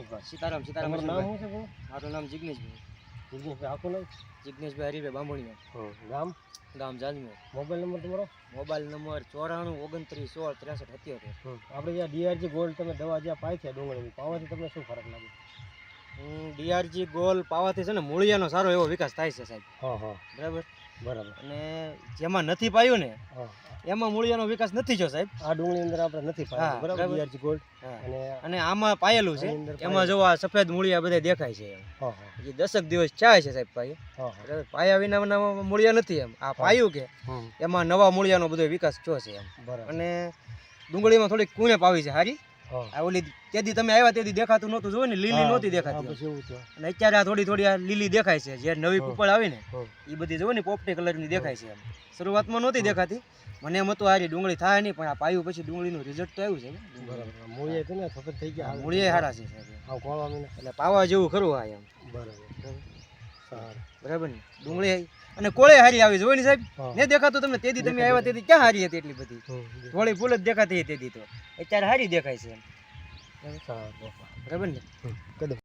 રસિકભાઈ સીતારામ સીતારામ. તમારું નામ શું છે ભાઈ? મારું નામ જિગ્નેશભાઈ. જિગ્નેશભાઈ આખું નામ? જિગ્નેશભાઈ હરીભાઈ બાંભણીયા. ગામ? ગામ જાજમેર. મોબાઈલ નંબર તમારો? Mobile number 94 29 16 63 78. આપણે જ્યાં ડીઆરજી ગોલ્ડ તમે દવા જ્યાં પાઈ છે ડુંગળીની પાવાથી તમને શું ફરક લાગે? ડીઆરજી ગોલ પાવાથી છે ને મૂળિયાનો સારો એવો વિકાસ થાય છે સાહેબ. હા હા બરાબર. બરાબર. અને જેમાં નથી પાયું ને હા એમાં મૂળિયાનો વિકાસ નથી થયો સાહેબ. આ ડુંગળી અંદર આપણે નથી હા, પાયું બરાબર બરાબર. ડીઆરજી ગોલ્ડ અને અને આમાં પાયેલું છે. આની અંદર એમાં જો આ સફેદ મૂળિયા બધા દેખાય છે. હા હા એ 10 દિવસ ચાય છે સાહેબ પાયું. હા હા બરાબર. પાયા વિના મૂળિયા નથી એમ. આ પાયું કે એમાં નવા મૂળિયાનો બધો વિકાસ થયો છે એમ. બરાબર. અને ડુંગળીમાં થોડીક કુણે પાવી છે હારી. હા આ ઓલી તેથી તમે આવ્યા તેથી દેખાતું નહોતું જોયું ને લીલી નહોતી દેખાતી. પછી એવું છે. અને અત્યારે આ થોડી આ લીલી દેખાય છે. જે નવી કુપળ આવી ને હા એ બધી જોવો ને પોપટી કલરની દેખાય છે એમ. શરૂઆતમાં નહોતી દેખાતી. મને એમ હતું હારી ડુંગળી થાય નહીં પણ આ પાયું પછી ડુંગળીનું રિઝલ્ટ તો આવ્યું છે. બરાબર. મૂળિયા છે ને સફેદ થઈ ગયા. મૂળિયા સારા છે સાહેબ. હા કોળવા મીને. એટલે પાવા જેવું ખરું આ એમ. બરાબર. સારું. બરાબર ને ડુંગળી અને કોળે હારી આવી જોઈ ને સાહેબ. હા. ને દેખાતું તમને તેથી તમે આવ્યા તેથી ક્યાં હારી હતી એટલી બધી. થોડી ફૂલ જ દેખાતી હતી તેથી તો અત્યારે હારી દેખાય છે એમ. સારું. બરાબર ને. કદમ